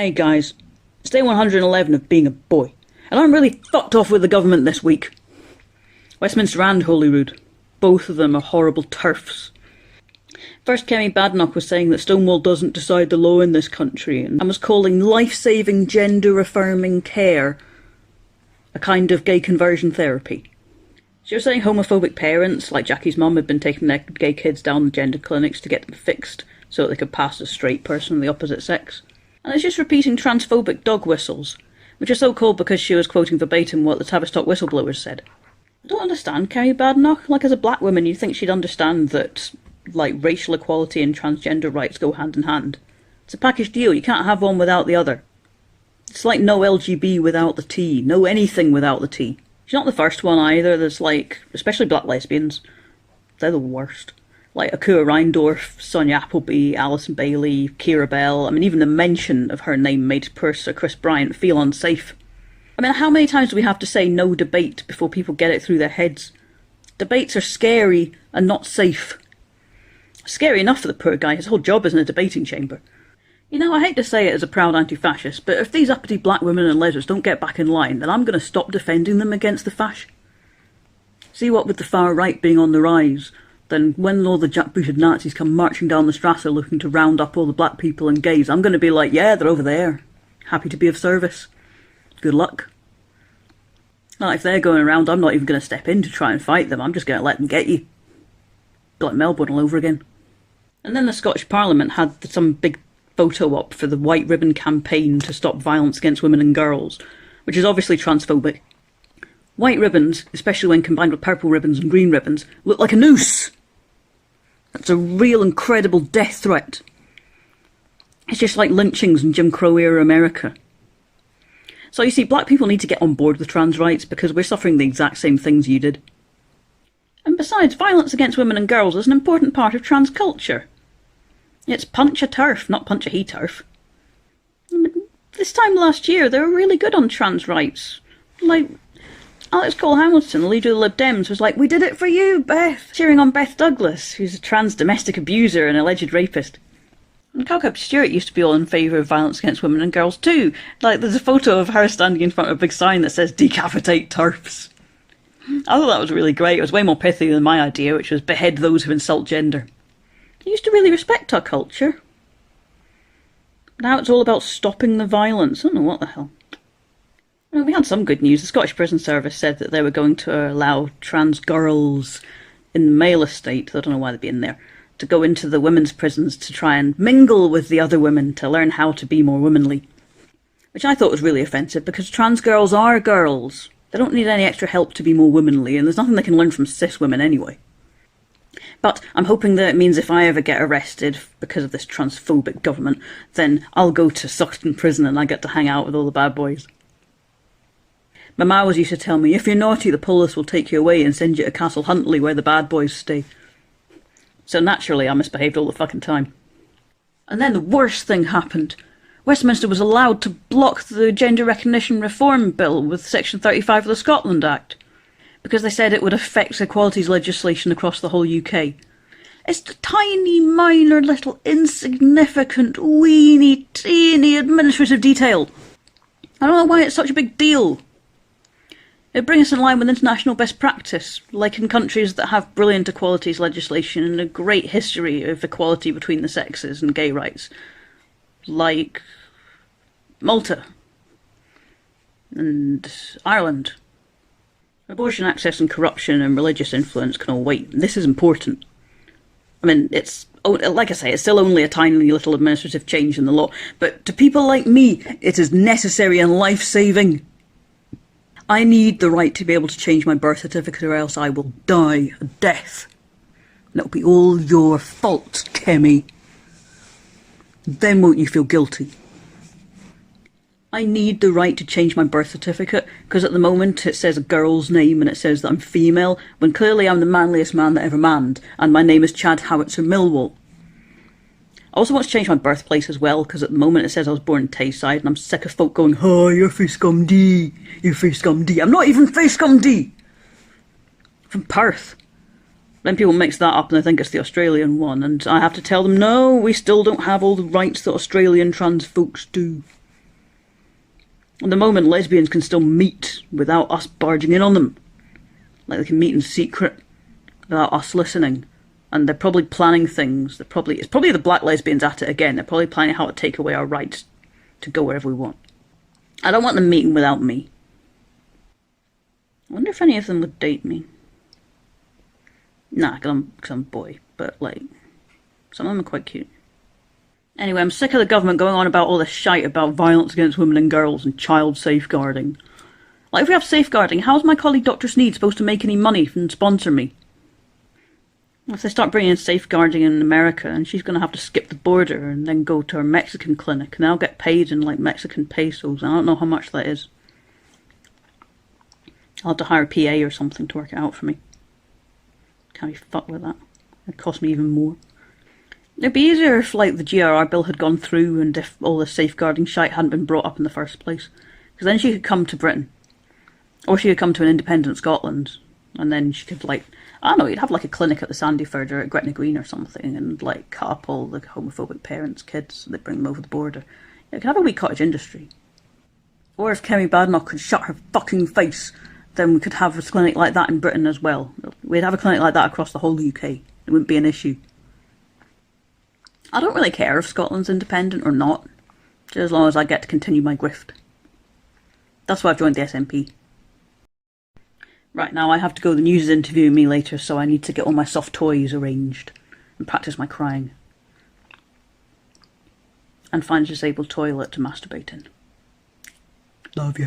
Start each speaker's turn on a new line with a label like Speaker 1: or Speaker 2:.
Speaker 1: Hey guys, it's day 111 of being a boy, and I'm really fucked off with the government this week. Westminster and Holyrood. Both of them are horrible turfs. First, Kemi Badenoch was saying that Stonewall doesn't decide the law in this country, and was calling life-saving, gender-affirming care a kind of gay conversion therapy. She was saying homophobic parents, like Jackie's mum, had been taking their gay kids down to gender clinics to get them fixed so that they could pass as a straight person of the opposite sex. And it's just repeating transphobic dog whistles, which are so called because she was quoting verbatim what the Tavistock whistleblowers said. I don't understand Kemi Badenoch. Like, as a black woman, you'd think she'd understand that, like, racial equality and transgender rights go hand in hand. It's a package deal. You can't have one without the other. It's like no LGB without the T, no anything without the T. She's not the first one either. There's, like, especially black lesbians. They're the worst. Like Akua Reindorf, Sonia Appleby, Alison Bailey, Keira Bell. I mean, even the mention of her name made poor Sir Chris Bryant feel unsafe. I mean, how many times do we have to say no debate before people get it through their heads? Debates are scary and not safe. Scary enough for the poor guy. His whole job is in a debating chamber. You know, I hate to say it as a proud anti-fascist, but if these uppity black women and lesbians don't get back in line, then I'm going to stop defending them against the fash. See, what with the far right being on the rise, then when all the jackbooted Nazis come marching down the Strasse looking to round up all the black people and gays, I'm going to be like, yeah, they're over there. Happy to be of service. Good luck. Well, if they're going around, I'm not even going to step in to try and fight them. I'm just going to let them get you. Be like Melbourne all over again. And then the Scottish Parliament had some big photo op for the White Ribbon campaign to stop violence against women and girls, which is obviously transphobic. White ribbons, especially when combined with purple ribbons and green ribbons, look like a noose. That's a real incredible death threat. It's just like lynchings in Jim Crow-era America. So you see, black people need to get on board with trans rights because we're suffering the exact same things you did. And besides, violence against women and girls is an important part of trans culture. It's punch a turf, not punch a he turf. This time last year, they were really good on trans rights. Like, Alex Cole-Hamilton, the leader of the Lib Dems, was like, "We did it for you, Beth," cheering on Beth Douglas, who's a trans domestic abuser and alleged rapist. And Calcup Stewart used to be all in favour of violence against women and girls too. Like, there's a photo of her standing in front of a big sign that says, "Decapitate TERFs." I thought that was really great. It was way more pithy than my idea, which was behead those who insult gender. I used to really respect our culture. Now it's all about stopping the violence. I don't know what the hell. Well, we had some good news. The Scottish Prison Service said that they were going to allow trans girls in the male estate, I don't know why they'd be in there, to go into the women's prisons to try and mingle with the other women to learn how to be more womanly. Which I thought was really offensive, because trans girls are girls. They don't need any extra help to be more womanly, and there's nothing they can learn from cis women anyway. But I'm hoping that it means if I ever get arrested because of this transphobic government, then I'll go to Suxton Prison and I get to hang out with all the bad boys. My ma always used to tell me, if you're naughty, the police will take you away and send you to Castle Huntly where the bad boys stay. So naturally, I misbehaved all the fucking time. And then the worst thing happened. Westminster was allowed to block the Gender Recognition Reform Bill with Section 35 of the Scotland Act, because they said it would affect equalities legislation across the whole UK. It's a tiny, minor, little, insignificant, weeny, teeny administrative detail. I don't know why it's such a big deal. It brings us in line with international best practice, like in countries that have brilliant equalities legislation and a great history of equality between the sexes and gay rights, like Malta and Ireland. Abortion access and corruption and religious influence can all wait. This is important. I mean, it's, like I say, it's still only a tiny little administrative change in the law, but to people like me, it is necessary and life-saving. I need the right to be able to change my birth certificate or else I will die a death. And it'll be all your fault, Kemi. Then won't you feel guilty? I need the right to change my birth certificate, because at the moment it says a girl's name and it says that I'm female, when clearly I'm the manliest man that ever manned, and my name is Chad Howitzer Millwall. I also want to change my birthplace as well, because at the moment it says I was born in Tayside, and I'm sick of folk going, "Oh, you're Facecum D, you're Facecum D." I'm not even Facecum D! I'm from Perth. Then people mix that up and they think it's the Australian one, and I have to tell them, no, we still don't have all the rights that Australian trans folks do. At the moment, lesbians can still meet without us barging in on them. Like, they can meet in secret without us listening. And they're probably planning things. It's probably the black lesbians at it again. They're probably planning how to take away our rights to go wherever we want. I don't want them meeting without me. I wonder if any of them would date me. Nah, because I'm a boy. But, like, some of them are quite cute. Anyway, I'm sick of the government going on about all this shite about violence against women and girls and child safeguarding. Like, if we have safeguarding, how's my colleague Dr. Sneed supposed to make any money and sponsor me? If they start bringing in safeguarding in America, and she's going to have to skip the border and then go to her Mexican clinic, and I'll get paid in, like, Mexican pesos. I don't know how much that is. I'll have to hire a PA or something to work it out for me. Can't be fucked with that. It'd cost me even more. It'd be easier if, like, the GRR bill had gone through and if all the safeguarding shite hadn't been brought up in the first place. Because then she could come to Britain. Or she could come to an independent Scotland. And then she could, like, I don't know, you'd have, like, a clinic at the Sandyford or at Gretna Green or something and, like, cut up all the homophobic parents' kids and they'd bring them over the border. Yeah, you could have a wee cottage industry. Or if Kemi Badenoch could shut her fucking face, then we could have a clinic like that in Britain as well. We'd have a clinic like that across the whole UK. It wouldn't be an issue. I don't really care if Scotland's independent or not, just as long as I get to continue my grift. That's why I've joined the SNP. Right, now I have to go, the news is interviewing me later, so I need to get all my soft toys arranged and practice my crying. And find a disabled toilet to masturbate in. Love ya.